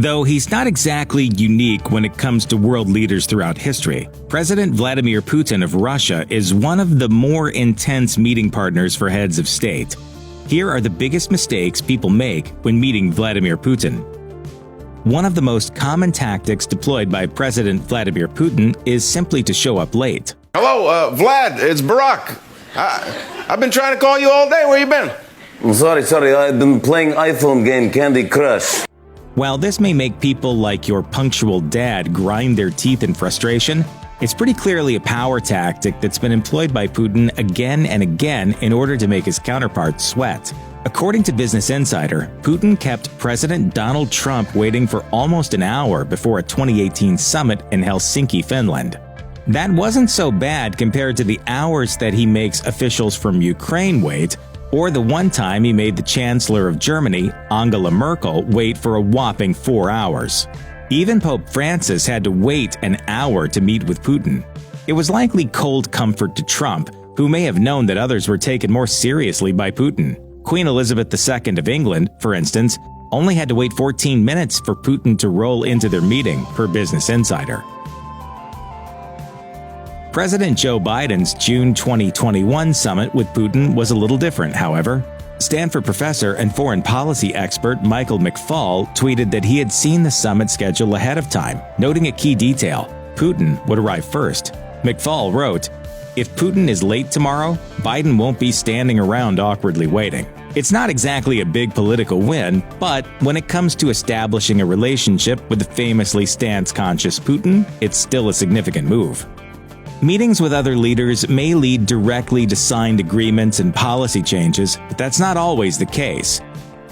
Though he's not exactly unique when it comes to world leaders throughout history, President Vladimir Putin of Russia is one of the more intense meeting partners for heads of state. Here are the biggest mistakes people make when meeting Vladimir Putin. One of the most common tactics deployed by President Vladimir Putin is simply to show up late. Hello, Vlad, it's Barack. I've been trying to call you all day. Where you been? Sorry, I've been playing iPhone game Candy Crush. While this may make people like your punctual dad grind their teeth in frustration, it's pretty clearly a power tactic that's been employed by Putin again and again in order to make his counterparts sweat. According to Business Insider, Putin kept President Donald Trump waiting for almost an hour before a 2018 summit in Helsinki, Finland. That wasn't so bad compared to the hours that he makes officials from Ukraine wait, or the one time he made the Chancellor of Germany, Angela Merkel, wait for a whopping 4 hours. Even Pope Francis had to wait an hour to meet with Putin. It was likely cold comfort to Trump, who may have known that others were taken more seriously by Putin. Queen Elizabeth II of England, for instance, only had to wait 14 minutes for Putin to roll into their meeting, per Business Insider. President Joe Biden's June 2021 summit with Putin was a little different, however. Stanford professor and foreign policy expert Michael McFaul tweeted that he had seen the summit schedule ahead of time, noting a key detail: Putin would arrive first. McFaul wrote, "If Putin is late tomorrow, Biden won't be standing around awkwardly waiting." It's not exactly a big political win, but when it comes to establishing a relationship with the famously stance-conscious Putin, it's still a significant move. Meetings with other leaders may lead directly to signed agreements and policy changes, but that's not always the case.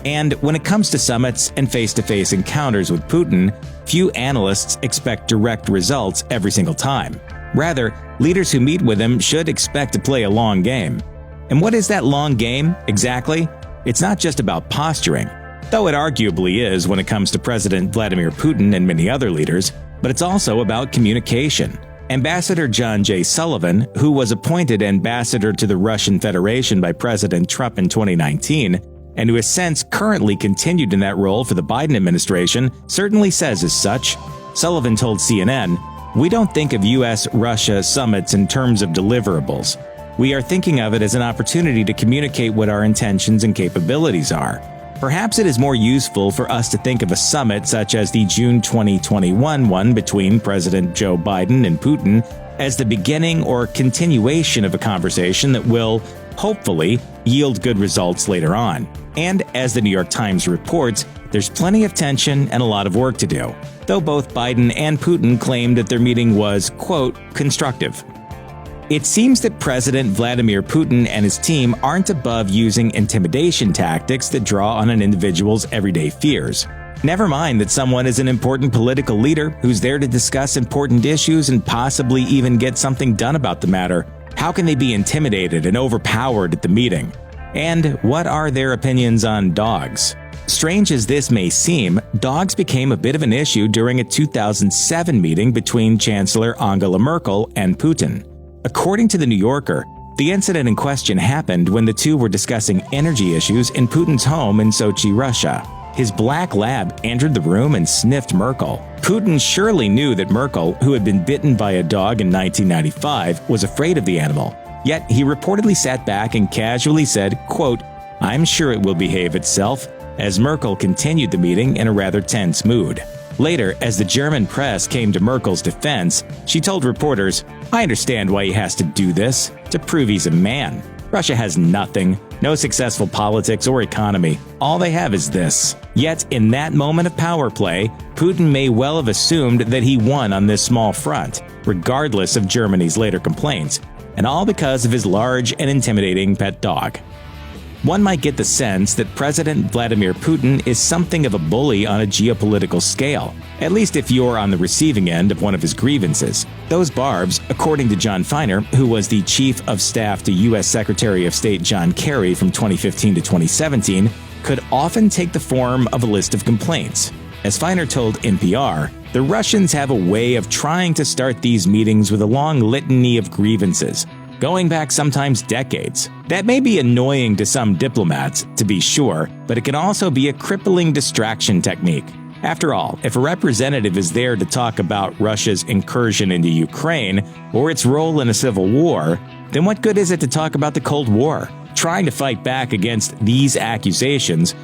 And when it comes to summits and face-to-face encounters with Putin, few analysts expect direct results every single time. Rather, leaders who meet with him should expect to play a long game. And what is that long game, exactly? It's not just about posturing, though it arguably is when it comes to President Vladimir Putin and many other leaders, but it's also about communication. Ambassador John J. Sullivan, who was appointed ambassador to the Russian Federation by President Trump in 2019, and who has since currently continued in that role for the Biden administration, certainly says as such. Sullivan told CNN, "We don't think of U.S.-Russia summits in terms of deliverables. We are thinking of it as an opportunity to communicate what our intentions and capabilities are. Perhaps it is more useful for us to think of a summit such as the June 2021 one between President Joe Biden and Putin as the beginning or continuation of a conversation that will, hopefully, yield good results later on." And as the New York Times reports, there's plenty of tension and a lot of work to do, though both Biden and Putin claimed that their meeting was, quote, constructive. It seems that President Vladimir Putin and his team aren't above using intimidation tactics that draw on an individual's everyday fears. Never mind that someone is an important political leader who's there to discuss important issues and possibly even get something done about the matter. How can they be intimidated and overpowered at the meeting? And what are their opinions on dogs? Strange as this may seem, dogs became a bit of an issue during a 2007 meeting between Chancellor Angela Merkel and Putin. According to The New Yorker, the incident in question happened when the two were discussing energy issues in Putin's home in Sochi, Russia. His black lab entered the room and sniffed Merkel. Putin surely knew that Merkel, who had been bitten by a dog in 1995, was afraid of the animal. Yet he reportedly sat back and casually said, quote, "I'm sure it will behave itself," as Merkel continued the meeting in a rather tense mood. Later, as the German press came to Merkel's defense, she told reporters, "I understand why he has to do this, to prove he's a man. Russia has nothing, no successful politics or economy. All they have is this." Yet, in that moment of power play, Putin may well have assumed that he won on this small front, regardless of Germany's later complaints, and all because of his large and intimidating pet dog. One might get the sense that President Vladimir Putin is something of a bully on a geopolitical scale, at least if you're on the receiving end of one of his grievances. Those barbs, according to John Feiner, who was the chief of staff to U.S. Secretary of State John Kerry from 2015 to 2017, could often take the form of a list of complaints. As Feiner told NPR, the Russians have a way of trying to start these meetings with a long litany of grievances, going back sometimes decades. That may be annoying to some diplomats, to be sure, but it can also be a crippling distraction technique. After all, if a representative is there to talk about Russia's incursion into Ukraine or its role in a civil war, then what good is it to talk about the Cold War? Trying to fight back against these accusations,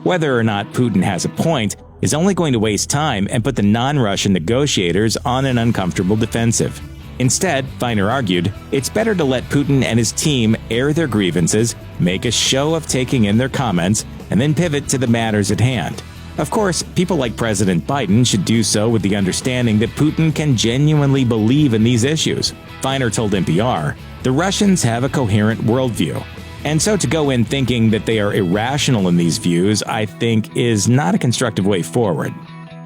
whether or not Putin has a point, is only going to waste time and put the non-Russian negotiators on an uncomfortable defensive. Instead, Feiner argued, it's better to let Putin and his team air their grievances, make a show of taking in their comments, and then pivot to the matters at hand. Of course, people like President Biden should do so with the understanding that Putin can genuinely believe in these issues. Feiner told NPR, the Russians have a coherent worldview. And so to go in thinking that they are irrational in these views, I think, is not a constructive way forward.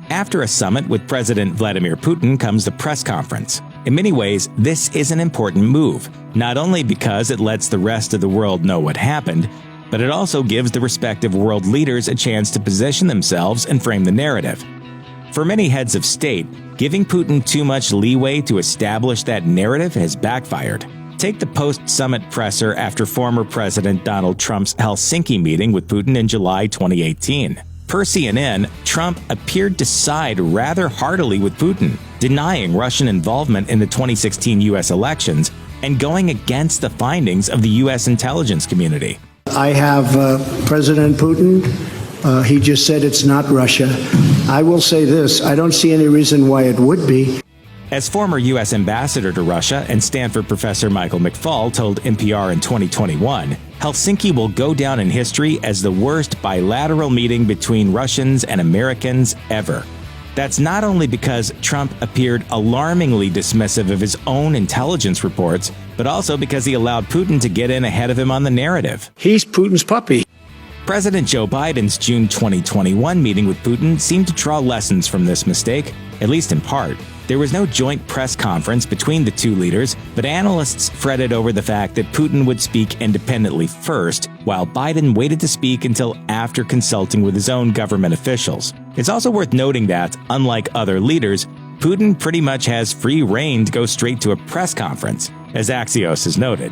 After a summit with President Vladimir Putin comes the press conference. In many ways, this is an important move, not only because it lets the rest of the world know what happened, but it also gives the respective world leaders a chance to position themselves and frame the narrative. For many heads of state, giving Putin too much leeway to establish that narrative has backfired. Take the post-summit presser after former President Donald Trump's Helsinki meeting with Putin in July 2018. Per CNN, Trump appeared to side rather heartily with Putin, denying Russian involvement in the 2016 U.S. elections and going against the findings of the U.S. intelligence community. I have President Putin. He just said it's not Russia. I will say this. I don't see any reason why it would be. As former U.S. ambassador to Russia and Stanford professor Michael McFaul told NPR in 2021, Helsinki will go down in history as the worst bilateral meeting between Russians and Americans ever. That's not only because Trump appeared alarmingly dismissive of his own intelligence reports, but also because he allowed Putin to get in ahead of him on the narrative. He's Putin's puppy. President Joe Biden's June 2021 meeting with Putin seemed to draw lessons from this mistake, at least in part. There was no joint press conference between the two leaders, but analysts fretted over the fact that Putin would speak independently first, while Biden waited to speak until after consulting with his own government officials. It's also worth noting that, unlike other leaders, Putin pretty much has free rein to go straight to a press conference, as Axios has noted.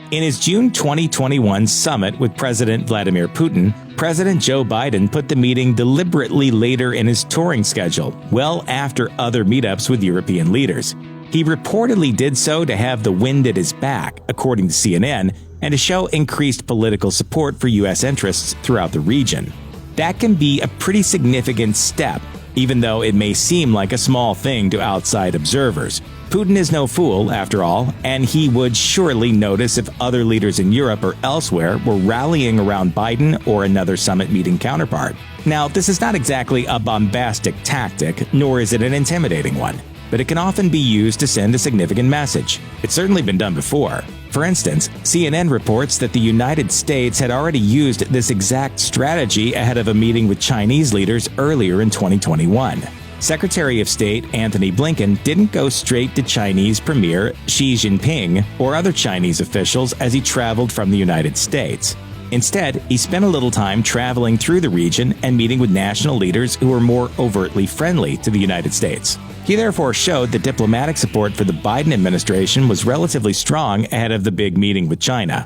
In his June 2021 summit with President Vladimir Putin, President Joe Biden put the meeting deliberately later in his touring schedule, well after other meetups with European leaders. He reportedly did so to have the wind at his back, according to CNN, and to show increased political support for U.S. interests throughout the region. That can be a pretty significant step, even though it may seem like a small thing to outside observers. Putin is no fool, after all, and he would surely notice if other leaders in Europe or elsewhere were rallying around Biden or another summit meeting counterpart. Now, this is not exactly a bombastic tactic, nor is it an intimidating one, but it can often be used to send a significant message. It's certainly been done before. For instance, CNN reports that the United States had already used this exact strategy ahead of a meeting with Chinese leaders earlier in 2021. Secretary of State Antony Blinken didn't go straight to Chinese Premier Xi Jinping or other Chinese officials as he traveled from the United States. Instead, he spent a little time traveling through the region and meeting with national leaders who were more overtly friendly to the United States. He therefore showed that diplomatic support for the Biden administration was relatively strong ahead of the big meeting with China.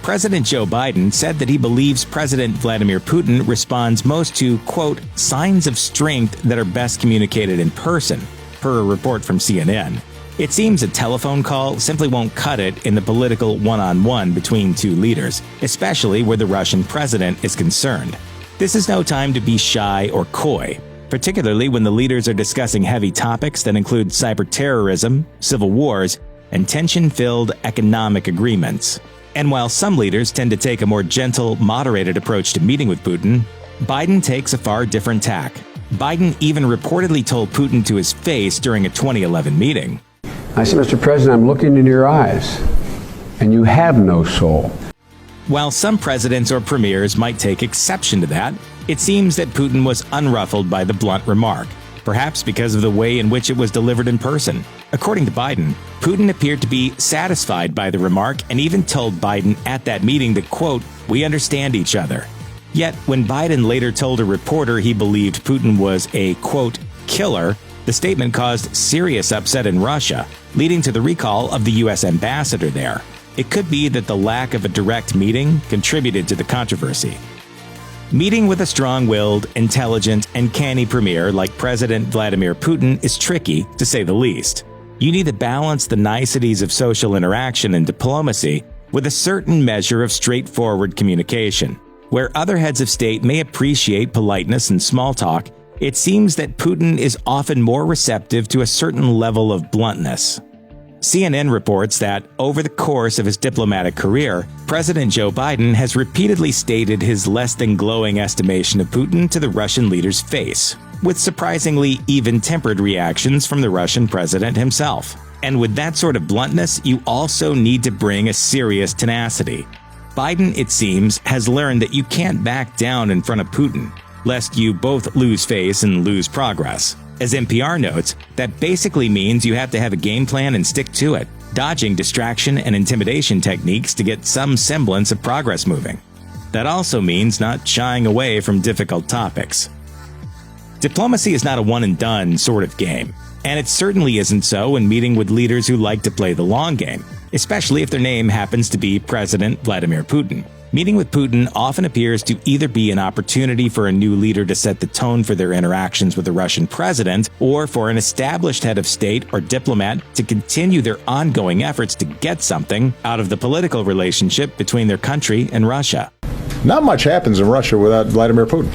President Joe Biden said that he believes President Vladimir Putin responds most to, quote, signs of strength that are best communicated in person, per a report from CNN. It seems a telephone call simply won't cut it in the political one-on-one between two leaders, especially where the Russian president is concerned. This is no time to be shy or coy, particularly when the leaders are discussing heavy topics that include cyberterrorism, civil wars, and tension-filled economic agreements. And while some leaders tend to take a more gentle, moderated approach to meeting with Putin, Biden takes a far different tack. Biden even reportedly told Putin to his face during a 2011 meeting. I said, Mr. President, I'm looking in your eyes, and you have no soul. While some presidents or premiers might take exception to that, it seems that Putin was unruffled by the blunt remark, perhaps because of the way in which it was delivered in person. According to Biden, Putin appeared to be satisfied by the remark and even told Biden at that meeting that, quote, we understand each other. Yet, when Biden later told a reporter he believed Putin was a, quote, killer, the statement caused serious upset in Russia, leading to the recall of the U.S. ambassador there. It could be that the lack of a direct meeting contributed to the controversy. Meeting with a strong-willed, intelligent, and canny premier like President Vladimir Putin is tricky, to say the least. You need to balance the niceties of social interaction and diplomacy with a certain measure of straightforward communication. Where other heads of state may appreciate politeness and small talk, it seems that Putin is often more receptive to a certain level of bluntness. CNN reports that, over the course of his diplomatic career, President Joe Biden has repeatedly stated his less than glowing estimation of Putin to the Russian leader's face, with surprisingly even-tempered reactions from the Russian president himself. And with that sort of bluntness, you also need to bring a serious tenacity. Biden, it seems, has learned that you can't back down in front of Putin, lest you both lose face and lose progress. As NPR notes, that basically means you have to have a game plan and stick to it, dodging distraction and intimidation techniques to get some semblance of progress moving. That also means not shying away from difficult topics. Diplomacy is not a one-and-done sort of game, and it certainly isn't so when meeting with leaders who like to play the long game, especially if their name happens to be President Vladimir Putin. Meeting with Putin often appears to either be an opportunity for a new leader to set the tone for their interactions with the Russian president, or for an established head of state or diplomat to continue their ongoing efforts to get something out of the political relationship between their country and Russia. Not much happens in Russia without Vladimir Putin.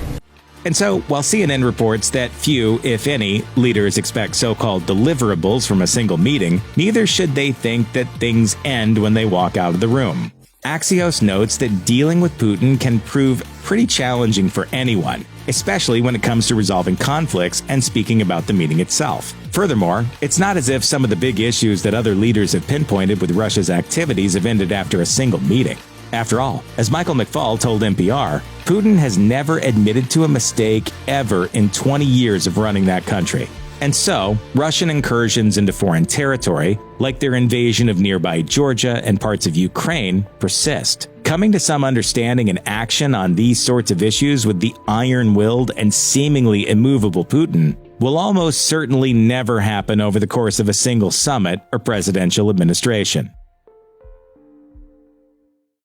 And so, while CNN reports that few, if any, leaders expect so-called deliverables from a single meeting, neither should they think that things end when they walk out of the room. Axios notes that dealing with Putin can prove pretty challenging for anyone, especially when it comes to resolving conflicts and speaking about the meeting itself. Furthermore, it's not as if some of the big issues that other leaders have pinpointed with Russia's activities have ended after a single meeting. After all, as Michael McFaul told NPR, Putin has never admitted to a mistake ever in 20 years of running that country. And so, Russian incursions into foreign territory, like their invasion of nearby Georgia and parts of Ukraine, persist. Coming to some understanding and action on these sorts of issues with the iron-willed and seemingly immovable Putin will almost certainly never happen over the course of a single summit or presidential administration.